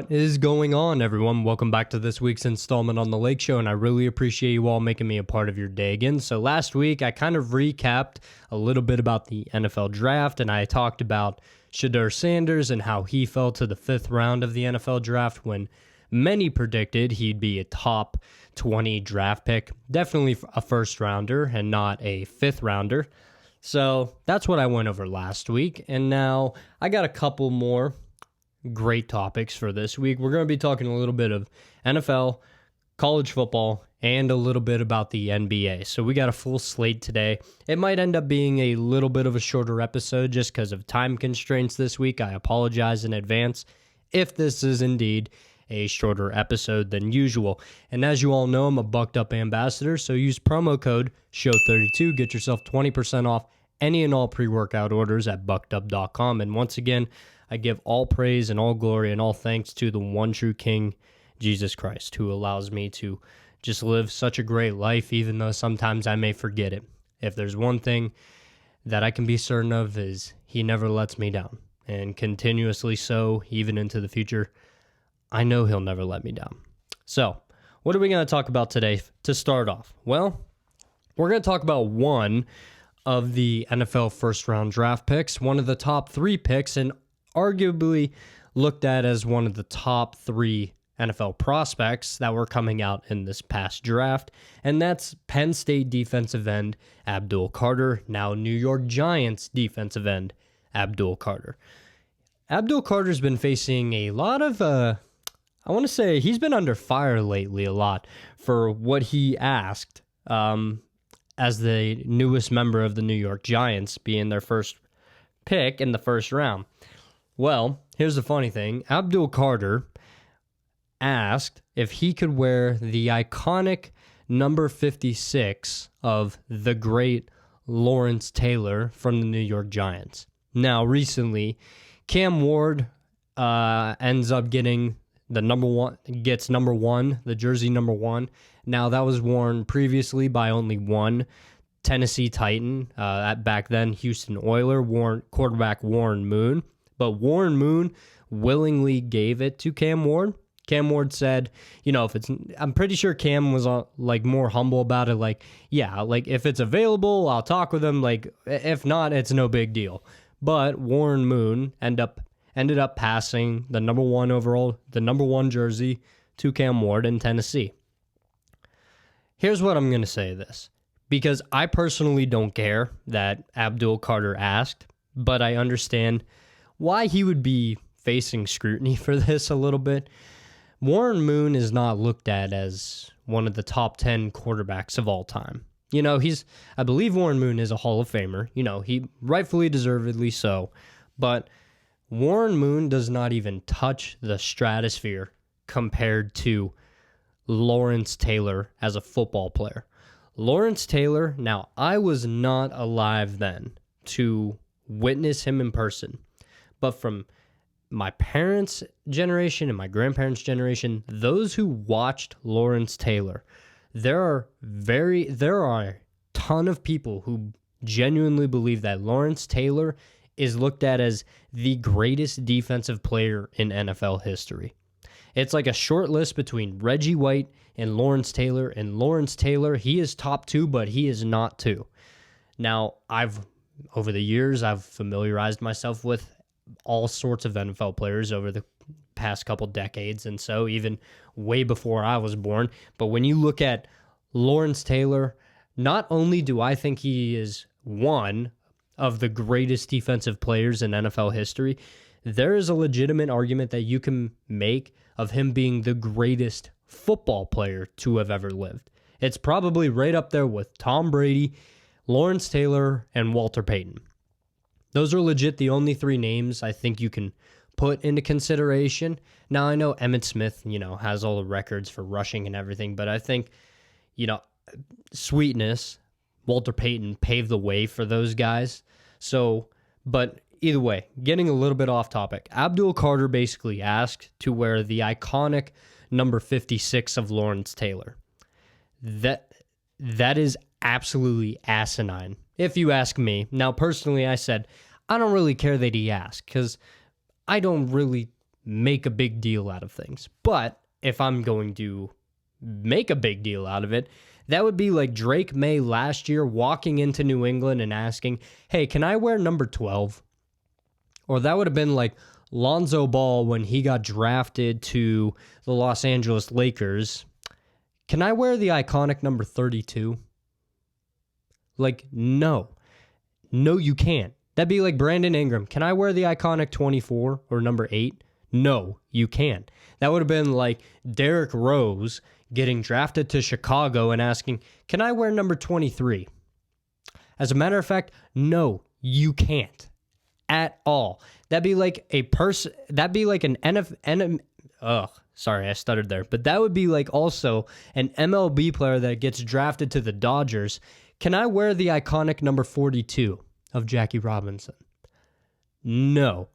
What is going on, everyone? Welcome back to this week's installment on The Lake Show, and I really appreciate you all making me a part of your day again. So last week, I kind of recapped a little bit about the NFL draft, and I talked about Shedeur Sanders and how he fell to the fifth round of the NFL draft when many predicted he'd be a top 20 draft pick. Definitely a first rounder and not a fifth rounder. So that's what I went over last week, and now I got a couple more great topics for this week. We're going to be talking a little bit of NFL, college football, and a little bit about the NBA. So we got a full slate today. It might end up being a little bit of a shorter episode just because of time constraints this week. I apologize in advance if this is indeed a shorter episode than usual. And as you all know, I'm a Bucked Up ambassador, so use promo code SHOW32. Get yourself 20% off any and all pre-workout orders at buckedup.com. And once again, I give all praise and all glory and all thanks to the one true King, Jesus Christ, who allows me to just live such a great life, even though sometimes I may forget it. If there's one thing that I can be certain of is he never lets me down, and continuously so, even into the future. I know he'll never let me down. So, what are we going to talk about today to start off? Well, we're going to talk about one of the NFL first-round draft picks, one of the top three picks, and arguably looked at as one of the top three NFL prospects that were coming out in this past draft, and that's Penn State defensive end Abdul Carter, now New York Giants defensive end Abdul Carter. Abdul Carter's been facing a lot of, I want to say he's been under fire lately a lot for what he asked as the newest member of the New York Giants, being their first pick in the first round. Well, here's the funny thing. Abdul Carter asked if he could wear the iconic number 56 of the great Lawrence Taylor from the New York Giants. Now, recently, Cam Ward ends up getting the number one, the jersey number one. Now, that was worn previously by only one Tennessee Titan, back then Houston Oiler, quarterback Warren Moon. But Warren Moon willingly gave it to Cam Ward. Cam Ward said, I'm pretty sure Cam was more humble about it. If it's available, I'll talk with him. If not, it's no big deal. But Warren Moon ended up passing the number one jersey to Cam Ward in Tennessee. Here's what I'm going to say this, because I personally don't care that Abdul Carter asked, but I understand why he would be facing scrutiny for this a little bit. Warren Moon is not looked at as one of the top 10 quarterbacks of all time. I believe Warren Moon is a Hall of Famer. He rightfully, deservedly so. But Warren Moon does not even touch the stratosphere compared to Lawrence Taylor as a football player. Lawrence Taylor, now I was not alive then to witness him in person. But from my parents' generation and my grandparents' generation, those who watched Lawrence Taylor, there are a ton of people who genuinely believe that Lawrence Taylor is looked at as the greatest defensive player in NFL history. It's like a short list between Reggie White and Lawrence Taylor, he is top two, but he is not two. Now, over the years, I've familiarized myself with all sorts of NFL players over the past couple decades, and so even way before I was born. But when you look at Lawrence Taylor, not only do I think he is one of the greatest defensive players in NFL history, there is a legitimate argument that you can make of him being the greatest football player to have ever lived. It's probably right up there with Tom Brady, Lawrence Taylor, and Walter Payton. Those are legit the only three names I think you can put into consideration. Now, I know Emmitt Smith, has all the records for rushing and everything, but I think, sweetness, Walter Payton paved the way for those guys. So, but either way, getting a little bit off topic, Abdul Carter basically asked to wear the iconic number 56 of Lawrence Taylor. That is absolutely asinine, if you ask me. Now, personally, I said, I don't really care that he asked, because I don't really make a big deal out of things. But if I'm going to make a big deal out of it, that would be like Drake May last year walking into New England and asking, hey, can I wear number 12? Or that would have been like Lonzo Ball when he got drafted to the Los Angeles Lakers. Can I wear the iconic number 32? Like, no. No, you can't. That'd be like Brandon Ingram. Can I wear the iconic 24 or number 8? No, you can't. That would have been like Derrick Rose getting drafted to Chicago and asking, can I wear number 23? As a matter of fact, no, you can't at all. That'd be like a person, that'd be like an sorry, I stuttered there. But that would be like also an MLB player that gets drafted to the Dodgers. Can I wear the iconic number 42 of Jackie Robinson? No,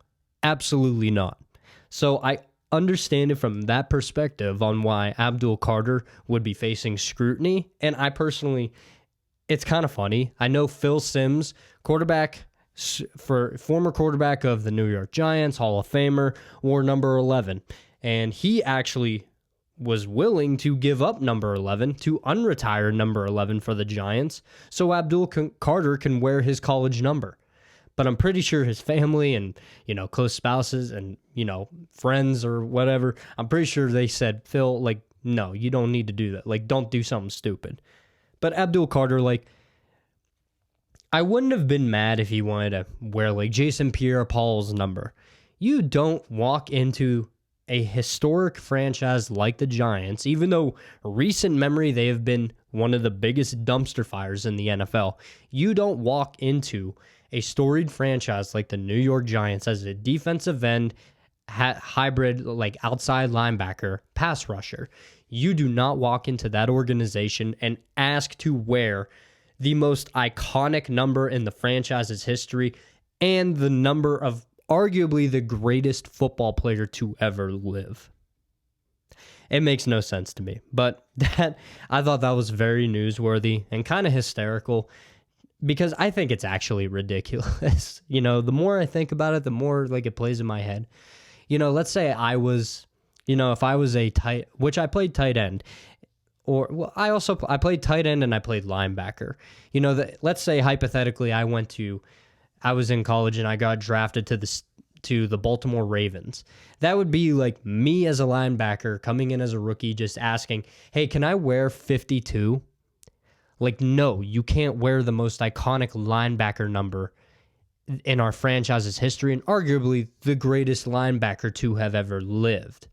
absolutely not. So I understand it from that perspective on why Abdul Carter would be facing scrutiny. And I personally, it's kind of funny. I know Phil Simms, former quarterback of the New York Giants, Hall of Famer, wore number 11. And he actually was willing to give up number 11 to unretire number 11 for the Giants so Abdul Carter can wear his college number. But I'm pretty sure his family and, close spouses and, friends or whatever, I'm pretty sure they said, Phil, like, no, you don't need to do that. Like, don't do something stupid. But Abdul Carter, like, I wouldn't have been mad if he wanted to wear, like, Jason Pierre-Paul's number. You don't walk into a historic franchise like the Giants, even though recent memory they have been one of the biggest dumpster fires in the NFL. You don't walk into a storied franchise like the New York Giants as a defensive end, hybrid, like outside linebacker, pass rusher. You do not walk into that organization and ask to wear the most iconic number in the franchise's history and the number of arguably the greatest football player to ever live. It makes no sense to me, but I thought that was very newsworthy and kind of hysterical because I think it's actually ridiculous. The more I think about it, the more like it plays in my head. Let's say I was, if I was a tight, which I played tight end, I played tight end and I played linebacker. Let's say hypothetically I was in college and I got drafted to the Baltimore Ravens. That would be like me as a linebacker coming in as a rookie just asking, hey, can I wear 52? Like, no, you can't wear the most iconic linebacker number in our franchise's history and arguably the greatest linebacker to have ever lived.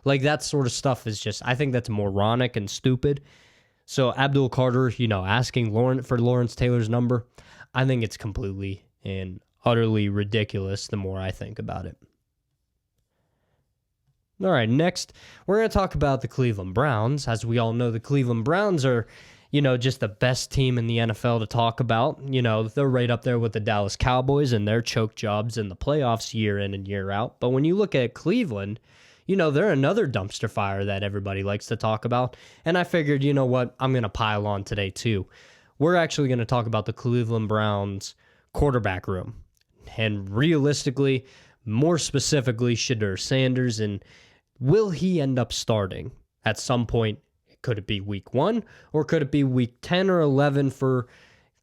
Like, that sort of stuff is just, I think that's moronic and stupid. So Abdul Carter, asking for Lawrence Taylor's number, I think it's completely and utterly ridiculous the more I think about it. All right, next, we're going to talk about the Cleveland Browns. As we all know, the Cleveland Browns are, just the best team in the NFL to talk about. They're right up there with the Dallas Cowboys and their choke jobs in the playoffs year in and year out. But when you look at Cleveland, they're another dumpster fire that everybody likes to talk about. And I figured, what, I'm going to pile on today too. We're actually going to talk about the Cleveland Browns quarterback room. And realistically, more specifically, Shedeur Sanders, and will he end up starting at some point? Could it be week 1 or could it be week 10 or 11 for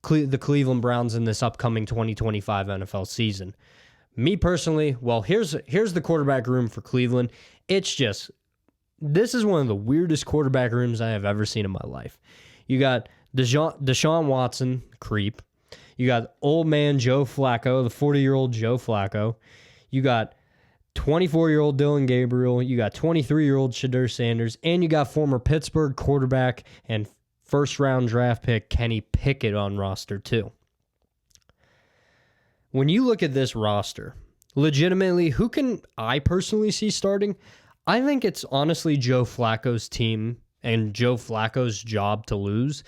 the Cleveland Browns in this upcoming 2025 NFL season? Me personally, well, here's the quarterback room for Cleveland. This is one of the weirdest quarterback rooms I have ever seen in my life. You got Deshaun Watson, creep. You got old man Joe Flacco, the 40-year-old Joe Flacco. You got 24-year-old Dylan Gabriel. You got 23-year-old Shedeur Sanders. And you got former Pittsburgh quarterback and first-round draft pick Kenny Pickett on roster too. When you look at this roster, legitimately, who can I personally see starting? I think it's honestly Joe Flacco's team and Joe Flacco's job to lose.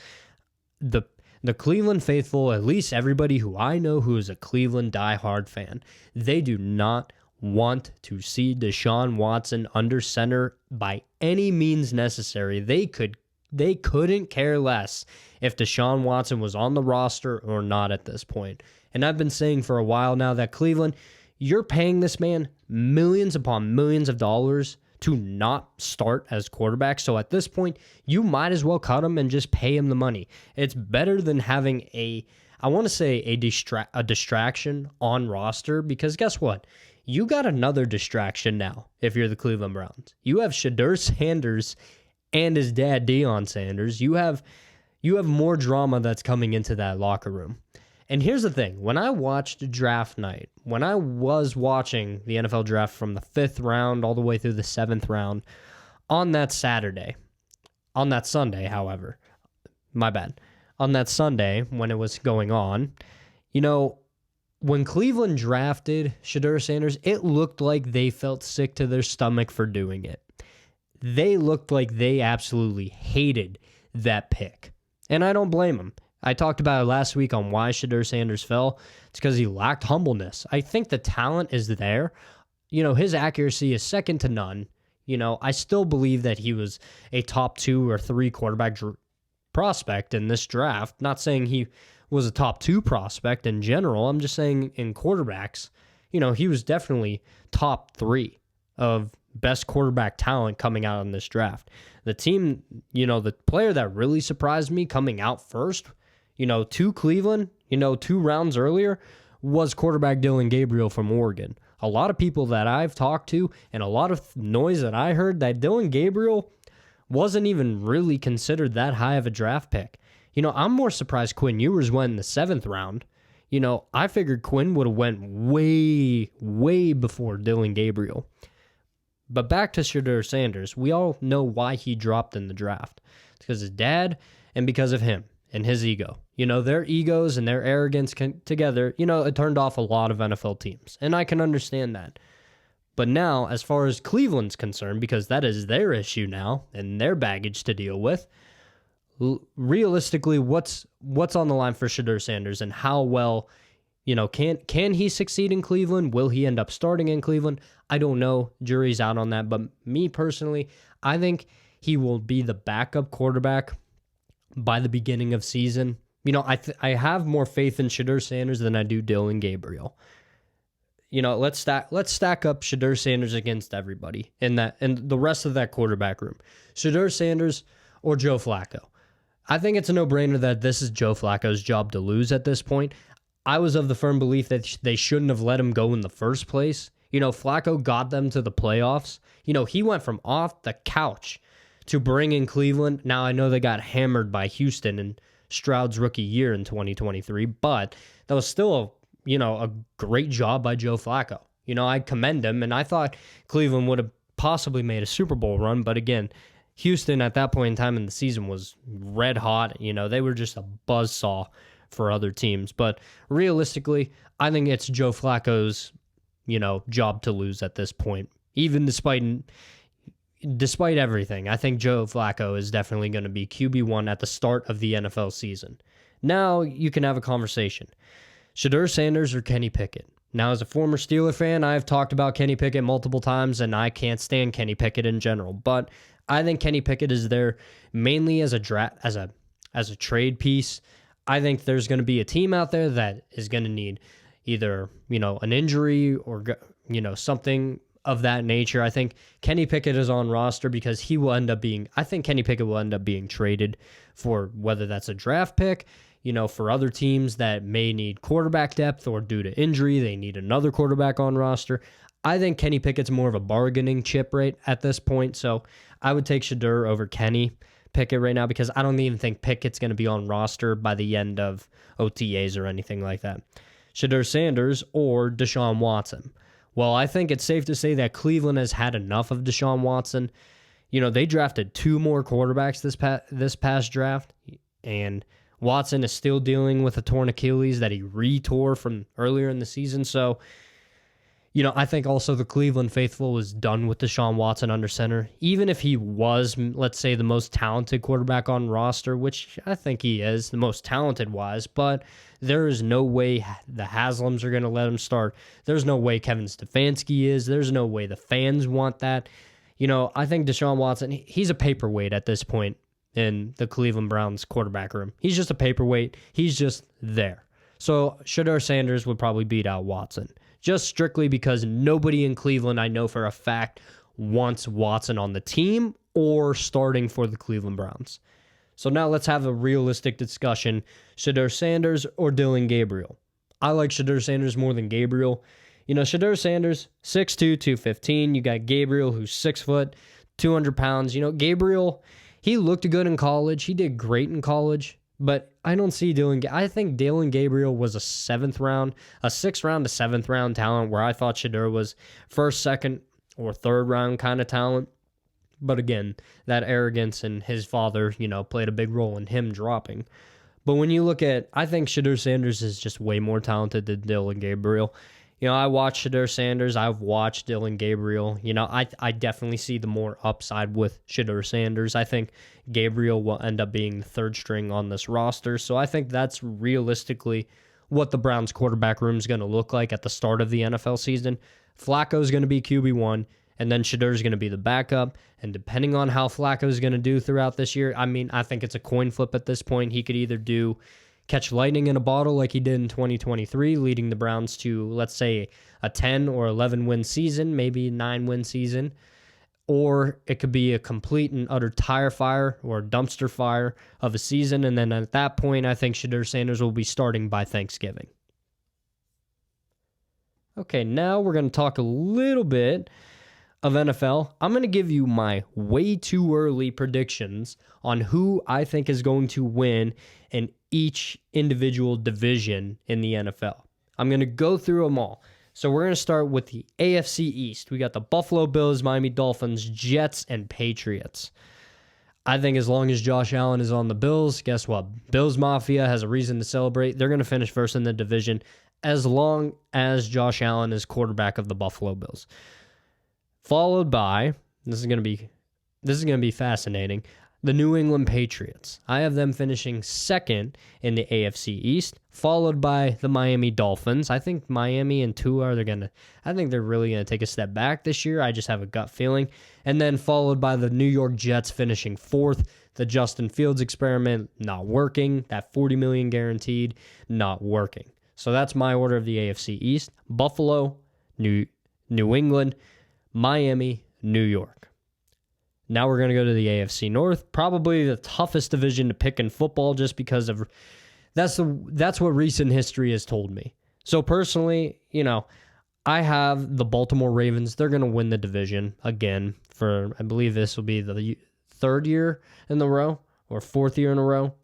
The Cleveland faithful, at least everybody who I know who is a Cleveland diehard fan, they do not want to see Deshaun Watson under center by any means necessary. They couldn't care less if Deshaun Watson was on the roster or not at this point. And I've been saying for a while now that Cleveland, You're paying this man millions upon millions of dollars to not start as quarterback. So at this point, you might as well cut him and just pay him the money. It's better than having a distraction on roster, because guess what? You got another distraction now if you're the Cleveland Browns. You have Shedeur Sanders and his dad, Deion Sanders. You have more drama that's coming into that locker room. And here's the thing. When I watched draft night, when I was watching the NFL draft from the 5th round all the way through the 7th round on that Sunday, my bad. On that Sunday when it was going on, when Cleveland drafted Shedeur Sanders, it looked like they felt sick to their stomach for doing it. They looked like they absolutely hated that pick. And I don't blame them. I talked about it last week on why Shedeur Sanders fell. It's because he lacked humbleness. I think the talent is there. His accuracy is second to none. I still believe that he was a top 2 or 3 quarterback prospect in this draft. Not saying he was a top 2 prospect in general. I'm just saying in quarterbacks, he was definitely top 3 of best quarterback talent coming out in this draft. The team, the player that really surprised me coming out first, to Cleveland, 2 rounds earlier, was quarterback Dillon Gabriel from Oregon. A lot of people that I've talked to and a lot of noise that I heard that Dillon Gabriel wasn't even really considered that high of a draft pick. I'm more surprised Quinn Ewers went in the 7th round. I figured Quinn would have went way, way before Dillon Gabriel. But back to Shedeur Sanders, we all know why he dropped in the draft. It's because his dad and because of him and his ego. Their egos and their arrogance together, it turned off a lot of NFL teams. And I can understand that. But now, as far as Cleveland's concerned, because that is their issue now and their baggage to deal with, realistically, what's on the line for Shedeur Sanders, and how well, can he succeed in Cleveland? Will he end up starting in Cleveland? I don't know. Jury's out on that. But me personally, I think he will be the backup quarterback by the beginning of season. I have more faith in Shedeur Sanders than I do Dillon Gabriel. Let's stack up Shedeur Sanders against everybody in the rest of that quarterback room. Shedeur Sanders or Joe Flacco. I think it's a no-brainer that this is Joe Flacco's job to lose at this point. I was of the firm belief that they shouldn't have let him go in the first place. Flacco got them to the playoffs. He went from off the couch to bring in Cleveland. Now, I know they got hammered by Houston in Stroud's rookie year in 2023, but that was still a great job by Joe Flacco. I commend him, and I thought Cleveland would have possibly made a Super Bowl run, but again, Houston at that point in time in the season was red hot. They were just a buzzsaw for other teams. But realistically, I think it's Joe Flacco's, job to lose at this point. Even despite everything, I think Joe Flacco is definitely going to be QB1 at the start of the NFL season. Now you can have a conversation. Shedeur Sanders or Kenny Pickett? Now, as a former Steeler fan, I've talked about Kenny Pickett multiple times, and I can't stand Kenny Pickett in general. But I think Kenny Pickett is there mainly as a trade piece. I think there's going to be a team out there that is going to need either, an injury or, something of that nature. I think Kenny Pickett is on roster because I think Kenny Pickett will end up being traded for whether that's a draft pick, for other teams that may need quarterback depth or due to injury, they need another quarterback on roster. I think Kenny Pickett's more of a bargaining chip rate at this point. So I would take Shedeur over Kenny Pickett right now because I don't even think Pickett's going to be on roster by the end of OTAs or anything like that. Shedeur Sanders or Deshaun Watson. Well, I think it's safe to say that Cleveland has had enough of Deshaun Watson. They drafted 2 more quarterbacks this past draft, and Watson is still dealing with a torn Achilles that he re-tore from earlier in the season. So, I think also the Cleveland faithful was done with Deshaun Watson under center. Even if he was, let's say, the most talented quarterback on roster, which I think he is, the most talented-wise, but there is no way the Haslams are going to let him start. There's no way Kevin Stefanski is. There's no way the fans want that. I think Deshaun Watson, he's a paperweight at this point in the Cleveland Browns quarterback room. He's just a paperweight. He's just there. So Shedeur Sanders would probably beat out Watson just strictly because nobody in Cleveland, I know for a fact, wants Watson on the team or starting for the Cleveland Browns. So now let's have a realistic discussion. Shedeur Sanders or Dylan Gabriel? I like Shedeur Sanders more than Gabriel. Shedeur Sanders, 6'2", 215. You got Gabriel, who's 6 foot, 200 pounds. Gabriel, he looked good in college. He did great in college, but I don't see I think Dylan Gabriel was a 6th round to 7th round talent, where I thought Shedeur was 1st, 2nd, or 3rd round kind of talent. But again, that arrogance and his father, played a big role in him dropping. But when you look at, I think Shedeur Sanders is just way more talented than Dylan Gabriel. I watched Shedeur Sanders. I've watched Dylan Gabriel. I definitely see the more upside with Shedeur Sanders. I think Gabriel will end up being the 3rd string on this roster. So I think that's realistically what the Browns quarterback room is going to look like at the start of the NFL season. Flacco is going to be QB1, and then Shedeur is going to be the backup. And depending on how Flacco is going to do throughout this year, I think it's a coin flip at this point. He could either catch lightning in a bottle like he did in 2023, leading the Browns to, let's say, a 10 or 11 win season, maybe 9 win season, or it could be a complete and utter tire fire or dumpster fire of a season. And then at that point, I think Shedeur Sanders will be starting by Thanksgiving. Okay, now we're going to talk a little bit of NFL. I'm going to give you my way too early predictions on who I think is going to win in each individual division in the NFL. I'm going to go through them all. So we're going to start with the AFC East. We got the Buffalo Bills, Miami Dolphins, Jets, and Patriots. I think as long as Josh Allen is on the Bills, guess what? Bills Mafia has a reason to celebrate. They're going to finish first in the division as long as Josh Allen is quarterback of the Buffalo Bills. Followed by, this is going to be fascinating, the New England Patriots. I have them finishing 2nd in the AFC East, followed by the Miami Dolphins. I think Miami and Tua I think they're really going to take a step back this year. I just have a gut feeling. And then followed by the New York Jets finishing 4th. The Justin Fields experiment not working. That $40 million guaranteed not working. So that's my order of the AFC East. Buffalo, New England, Miami, New York. Now we're going to go to the AFC North, probably the toughest division to pick in football just because of that's what recent history has told me. So personally, I have the Baltimore Ravens. They're going to win the division again for, I believe this will be the 3rd year in a row or 4th year in a row.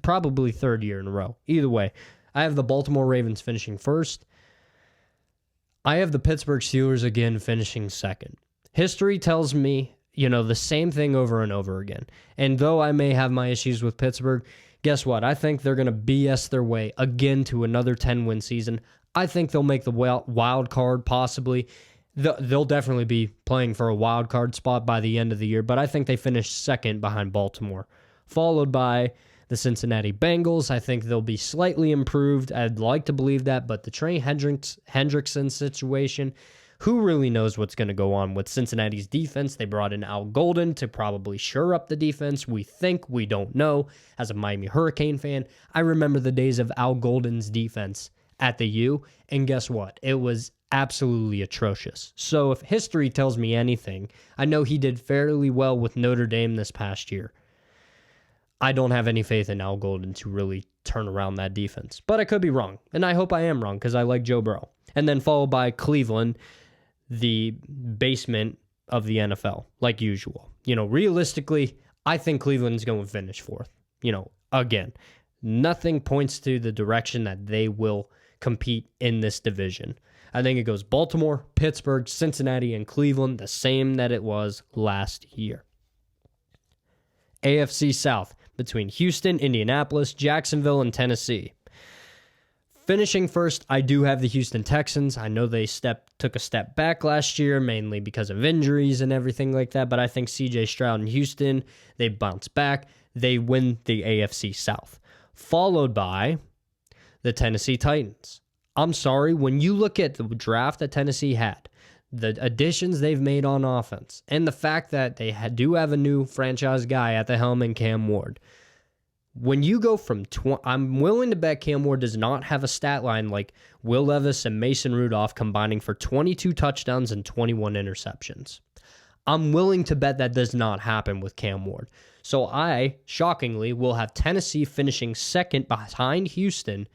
Probably 3rd year in a row. Either way, I have the Baltimore Ravens finishing 1st. I have the Pittsburgh Steelers again finishing 2nd. History tells me, the same thing over and over again. And though I may have my issues with Pittsburgh, guess what? I think they're going to BS their way again to another 10-win season. I think they'll make the wild card possibly. They'll definitely be playing for a wild card spot by the end of the year, but I think they finish 2nd behind Baltimore, followed by the Cincinnati Bengals. I think they'll be slightly improved. I'd like to believe that, but the Trey Hendrickson situation, who really knows what's going to go on with Cincinnati's defense? They brought in Al Golden to probably shore up the defense. We think, we don't know. As a Miami Hurricane fan, I remember the days of Al Golden's defense at the U, and guess what? It was absolutely atrocious. So if history tells me anything, I know he did fairly well with Notre Dame this past year. I don't have any faith in Al Golden to really turn around that defense. But I could be wrong, and I hope I am wrong because I like Joe Burrow. And then followed by Cleveland, the basement of the NFL, like usual. Realistically, I think Cleveland's going to finish 4th. Again, nothing points to the direction that they will compete in this division. I think it goes Baltimore, Pittsburgh, Cincinnati, and Cleveland, the same that it was last year. AFC South, between Houston, Indianapolis, Jacksonville, and Tennessee. Finishing first, I do have the Houston Texans. I know they took a step back last year, mainly because of injuries and everything like that, but I think C.J. Stroud in Houston, they bounce back. They win the AFC South, followed by the Tennessee Titans. I'm sorry, when you look at the draft that Tennessee had, the additions they've made on offense, and the fact that they do have a new franchise guy at the helm in Cam Ward, When you go from I'm willing to bet Cam Ward does not have a stat line like Will Levis and Mason Rudolph combining for 22 touchdowns and 21 interceptions. I'm willing to bet that does not happen with Cam Ward. So I, shockingly, will have Tennessee finishing second behind Houston,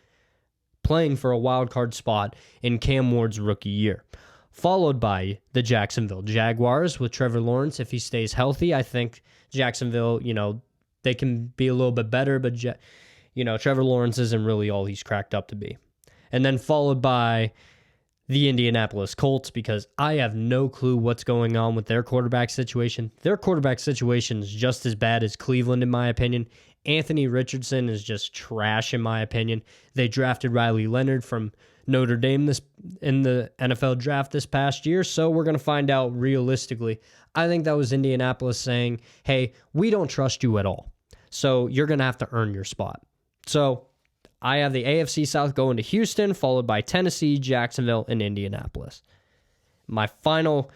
playing for a wild card spot in Cam Ward's rookie year. Followed by the Jacksonville Jaguars with Trevor Lawrence. If he stays healthy, I think Jacksonville, they can be a little bit better, but, Trevor Lawrence isn't really all he's cracked up to be. And then followed by the Indianapolis Colts, because I have no clue what's going on with their quarterback situation. Their quarterback situation is just as bad as Cleveland, in my opinion. Anthony Richardson is just trash, in my opinion. They drafted Riley Leonard from Notre Dame in the NFL draft this past year, so we're going to find out realistically. I think that was Indianapolis saying, hey, we don't trust you at all, so you're going to have to earn your spot. So I have the AFC South going to Houston, followed by Tennessee, Jacksonville, and Indianapolis. My final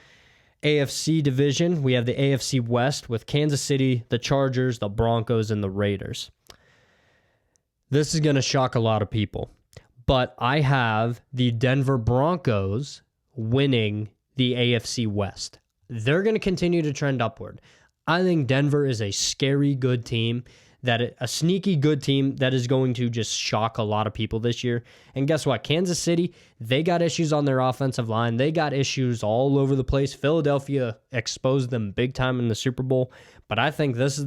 AFC division, we have the AFC West with Kansas City, the Chargers, the Broncos, and the Raiders. This is going to shock a lot of people, but I have the Denver Broncos winning the AFC West. They're going to continue to trend upward. I think Denver is a scary good team, a sneaky good team that is going to just shock a lot of people this year. And guess what? Kansas City, they got issues on their offensive line. They got issues all over the place. Philadelphia exposed them big time in the Super Bowl. But I think this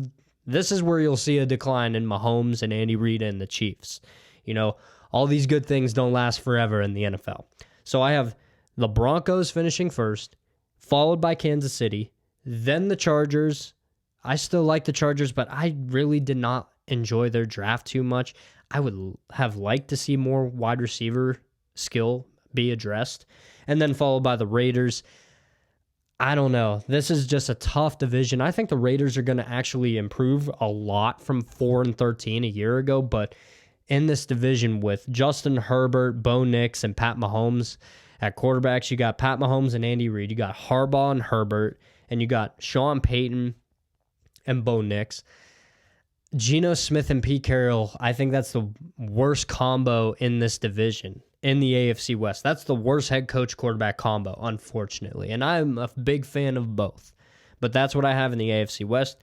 is where you'll see a decline in Mahomes and Andy Reid and the Chiefs. All these good things don't last forever in the NFL. So I have the Broncos finishing first, followed by Kansas City, then the Chargers. I still like the Chargers, but I really did not enjoy their draft too much. I would have liked to see more wide receiver skill be addressed. And then followed by the Raiders. I don't know. This is just a tough division. I think the Raiders are going to actually improve a lot from 4-13 a year ago, but in this division with Justin Herbert, Bo Nix, and Pat Mahomes at quarterbacks, you got Pat Mahomes and Andy Reid. You got Harbaugh and Herbert, and you got Sean Payton and Bo Nix. Geno Smith and Pete Carroll, I think that's the worst combo in this division, in the AFC West. That's the worst head coach quarterback combo, unfortunately. And I'm a big fan of both. But that's what I have in the AFC West.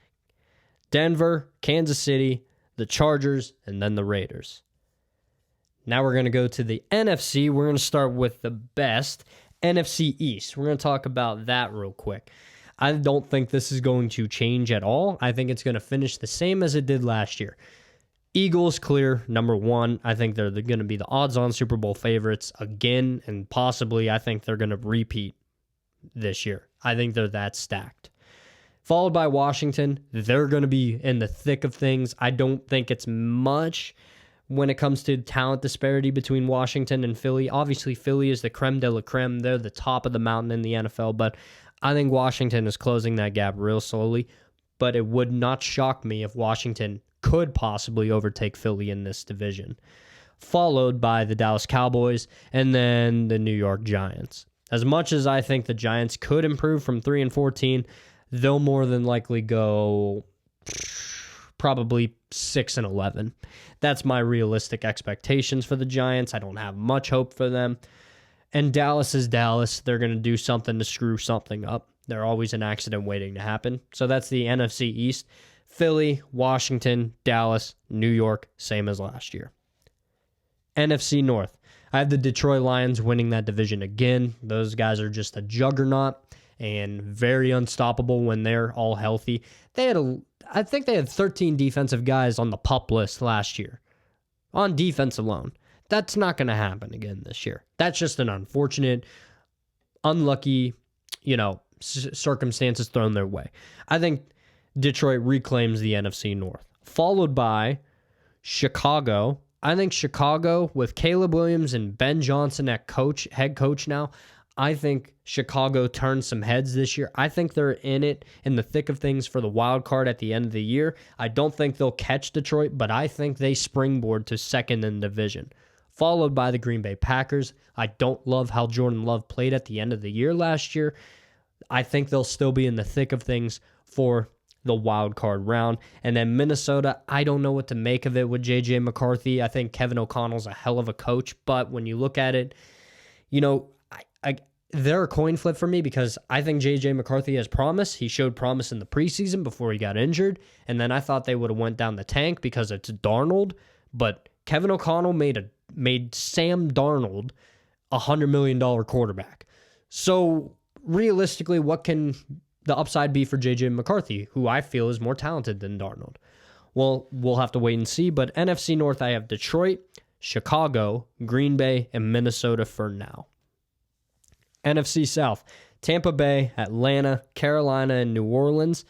Denver, Kansas City, the Chargers, and then the Raiders. Now we're going to go to the NFC. We're going to start with the best, NFC East. We're going to talk about that real quick. I don't think this is going to change at all. I think it's going to finish the same as it did last year. Eagles clear, number one. I think they're going to be the odds-on Super Bowl favorites again, and possibly I think they're going to repeat this year. I think they're that stacked. Followed by Washington. They're going to be in the thick of things. I don't think it's much when it comes to talent disparity between Washington and Philly. Obviously, Philly is the creme de la creme. They're the top of the mountain in the NFL, but I think Washington is closing that gap real slowly, but it would not shock me if Washington could possibly overtake Philly in this division, followed by the Dallas Cowboys and then the New York Giants. As much as I think the Giants could improve from 3-14, they'll more than likely go probably 6-11. That's my realistic expectations for the Giants. I don't have much hope for them. And Dallas is Dallas. They're going to do something to screw something up. They're always an accident waiting to happen. So that's the NFC East. Philly, Washington, Dallas, New York, same as last year. NFC North. I have the Detroit Lions winning that division again. Those guys are just a juggernaut and very unstoppable when they're all healthy. I think they had 13 defensive guys on the PUP list last year on defense alone. That's not going to happen again this year. That's just an unfortunate, unlucky, circumstances thrown their way. I think Detroit reclaims the NFC North, followed by Chicago. I think Chicago with Caleb Williams and Ben Johnson at head coach now, I think Chicago turns some heads this year. I think they're in the thick of things for the wild card at the end of the year. I don't think they'll catch Detroit, but I think they springboard to second in the division. Followed by the Green Bay Packers. I don't love how Jordan Love played at the end of the year last year. I think they'll still be in the thick of things for the wild card round. And then Minnesota, I don't know what to make of it with J.J. McCarthy. I think Kevin O'Connell's a hell of a coach, but when you look at it, they're a coin flip for me because I think J.J. McCarthy has promise. He showed promise in the preseason before he got injured, and then I thought they would have went down the tank because it's Darnold, but Kevin O'Connell made Sam Darnold a $100 million quarterback. So realistically, what can the upside be for J.J. McCarthy, who I feel is more talented than Darnold? Well, we'll have to wait and see, but NFC North, I have Detroit, Chicago, Green Bay, and Minnesota for now. NFC South, Tampa Bay, Atlanta, Carolina, and New Orleans.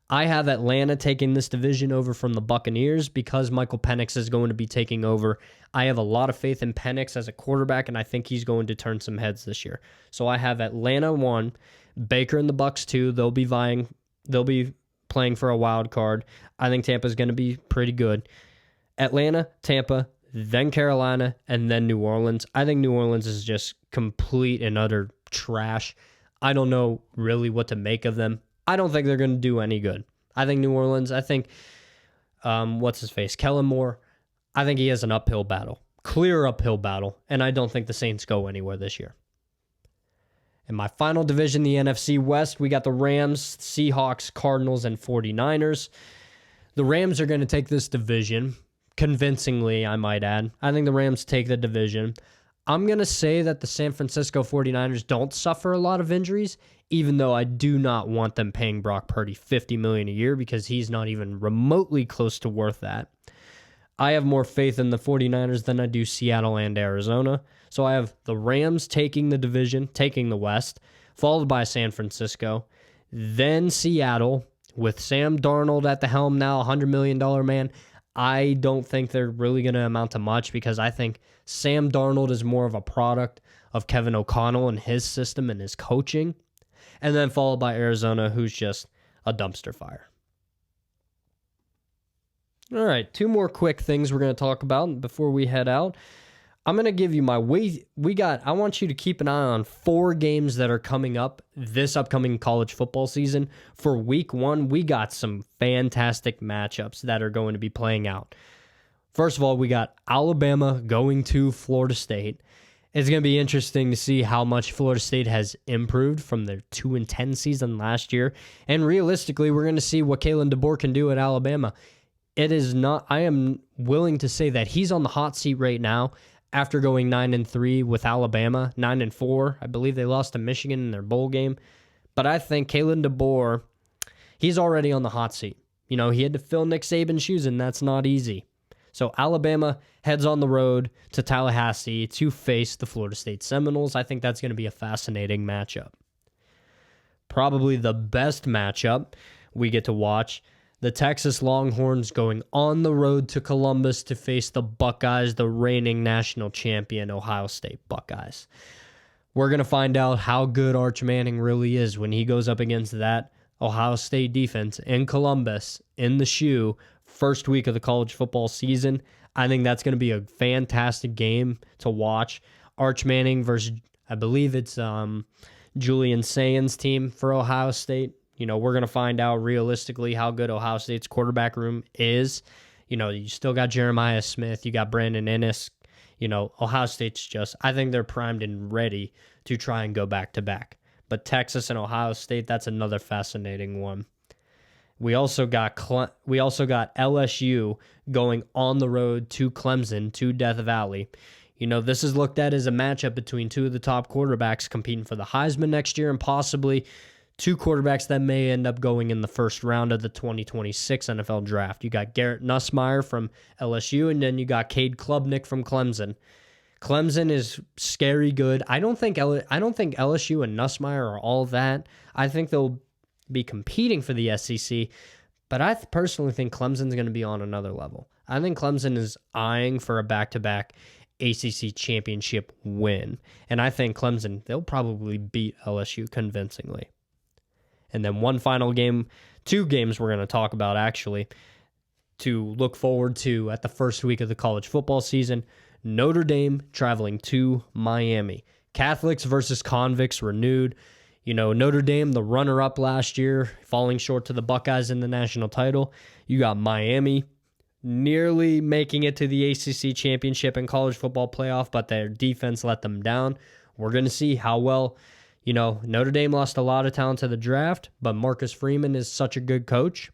I have Atlanta taking this division over from the Buccaneers because Michael Penix is going to be taking over. I have a lot of faith in Penix as a quarterback, and I think he's going to turn some heads this year. So I have Atlanta 1, Baker and the Bucs 2. They'll be playing for a wild card. I think Tampa's going to be pretty good. Atlanta, Tampa, then Carolina, and then New Orleans. I think New Orleans is just complete and utter trash. I don't know really what to make of them. I don't think they're going to do any good. I think New Orleans, Kellen Moore, I think he has an uphill battle, clear uphill battle, and I don't think the Saints go anywhere this year. In my final division, the NFC West, we got the Rams, Seahawks, Cardinals, and 49ers. The Rams are going to take this division, convincingly, I might add. I think the Rams take the division. I'm going to say that the San Francisco 49ers don't suffer a lot of injuries, even though I do not want them paying Brock Purdy $50 million a year because he's not even remotely close to worth that. I have more faith in the 49ers than I do Seattle and Arizona. So I have the Rams taking the division, taking the West, followed by San Francisco, then Seattle with Sam Darnold at the helm now, $100 million man. I don't think they're really going to amount to much because I think Sam Darnold is more of a product of Kevin O'Connell and his system and his coaching. And then followed by Arizona, who's just a dumpster fire. All right, 2 more quick things we're going to talk about before we head out. I'm going to give you my I want you to keep an eye on 4 games that are coming up this upcoming college football season. For week 1, we got some fantastic matchups that are going to be playing out. First of all, we got Alabama going to Florida State. It's going to be interesting to see how much Florida State has improved from their 2-10 season last year. And realistically, we're going to see what Kalen DeBoer can do at Alabama. I am willing to say that he's on the hot seat right now after going 9-3 with Alabama, 9-4. I believe they lost to Michigan in their bowl game. But I think Kalen DeBoer, he's already on the hot seat. He had to fill Nick Saban's shoes, and that's not easy. So Alabama heads on the road to Tallahassee to face the Florida State Seminoles. I think that's going to be a fascinating matchup. Probably the best matchup we get to watch, the Texas Longhorns going on the road to Columbus to face the Buckeyes, the reigning national champion Ohio State Buckeyes. We're going to find out how good Arch Manning really is when he goes up against that Ohio State defense in Columbus in the shoe first week of the college football season. I think that's going to be a fantastic game to watch. Arch Manning versus, I believe it's Julian Sain's team for Ohio State. We're going to find out realistically how good Ohio State's quarterback room is. You still got Jeremiah Smith. You got Brandon Ennis. Ohio State's I think they're primed and ready to try and go back-to-back. But Texas and Ohio State, that's another fascinating one. We also got LSU going on the road to Clemson, to Death Valley. This is looked at as a matchup between 2 of the top quarterbacks competing for the Heisman next year and possibly 2 quarterbacks that may end up going in the first round of the 2026 NFL Draft. You got Garrett Nussmeier from LSU, and then you got Cade Klubnik from Clemson. Clemson is scary good. I don't think LSU and Nussmeier are all that. I think they'll be competing for the SEC, but I personally think Clemson's going to be on another level. I think Clemson is eyeing for a back-to-back ACC championship win, and I think Clemson, they'll probably beat LSU convincingly. And then one final game, 2 games we're going to talk about actually to look forward to at the first week of the college football season. Notre Dame traveling to Miami. Catholics versus convicts renewed. Notre Dame, the runner-up last year, falling short to the Buckeyes in the national title. You got Miami nearly making it to the ACC championship and college football playoff, but their defense let them down. We're going to see how well, Notre Dame lost a lot of talent to the draft, but Marcus Freeman is such a good coach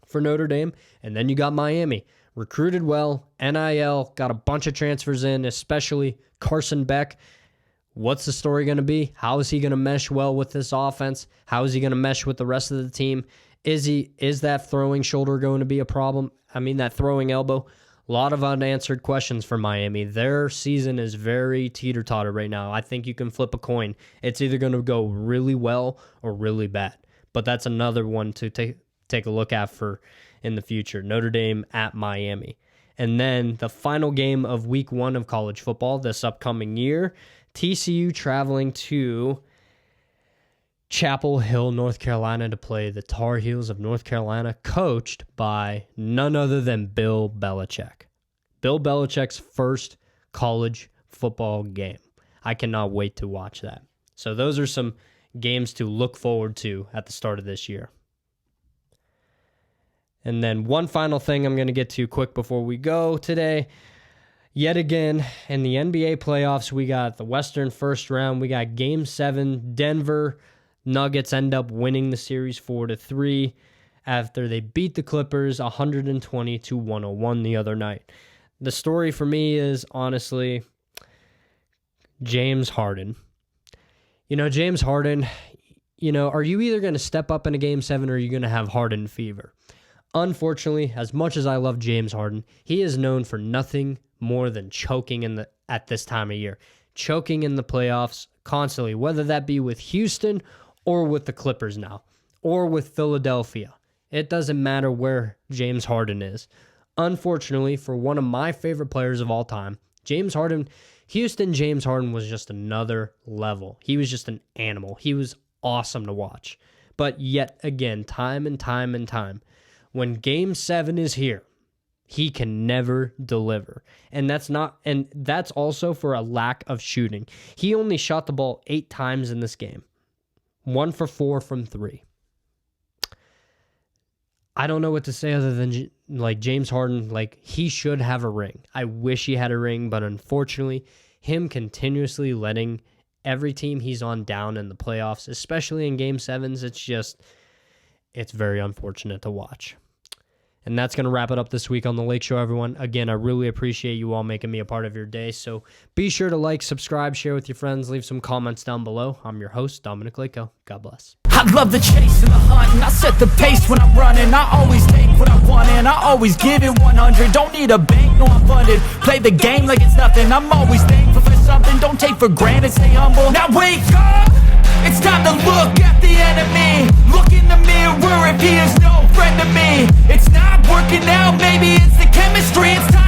for Notre Dame. And then you got Miami, recruited well, NIL, got a bunch of transfers in, especially Carson Beck. What's the story going to be? How is he going to mesh well with this offense? How is he going to mesh with the rest of the team? Is that throwing shoulder going to be a problem? That throwing elbow. A lot of unanswered questions for Miami. Their season is very teeter-totter right now. I think you can flip a coin. It's either going to go really well or really bad. But that's another one to take a look at for in the future. Notre Dame at Miami. And then the final game of week 1 of college football this upcoming year, TCU traveling to Chapel Hill, North Carolina to play the Tar Heels of North Carolina, coached by none other than Bill Belichick. Bill Belichick's first college football game. I cannot wait to watch that. So those are some games to look forward to at the start of this year. And then one final thing I'm going to get to quick before we go today. Yet again, in the NBA playoffs, we got the Western first round. We got Game 7. Denver Nuggets end up winning the series 4-3 after they beat the Clippers 120-101 the other night. The story for me is, honestly, James Harden. James Harden, are you either going to step up in a Game 7 or are you going to have Harden fever? Unfortunately, as much as I love James Harden, he is known for nothing more than choking at this time of year. Choking in the playoffs constantly, whether that be with Houston or with the Clippers now, or with Philadelphia. It doesn't matter where James Harden is. Unfortunately, for one of my favorite players of all time, Houston James Harden was just another level. He was just an animal. He was awesome to watch. But yet again, time and time, when Game 7 is here, he can never deliver. And that's also for a lack of shooting. He only shot the ball 8 times in this game. 1 for 4 from 3. I don't know what to say other than James Harden, he should have a ring. I wish he had a ring, but unfortunately, him continuously letting every team he's on down in the playoffs, especially in Game 7s, it's very unfortunate to watch. And that's going to wrap it up this week on The Lake Show, everyone. Again, I really appreciate you all making me a part of your day. So be sure to like, subscribe, share with your friends, leave some comments down below. I'm your host, Dominic Lakeo. God bless. I love the chase and the hunt, and I set the pace when I'm running. I always take what I want, and I always give it 100. Don't need a bank, no, I'm funded. Play the game like it's nothing. I'm always thankful for something. Don't take for granted, stay humble. Now wake up! It's time to look at the enemy. Look in the mirror if he is no friend to me. It's not working out, maybe it's the chemistry. It's time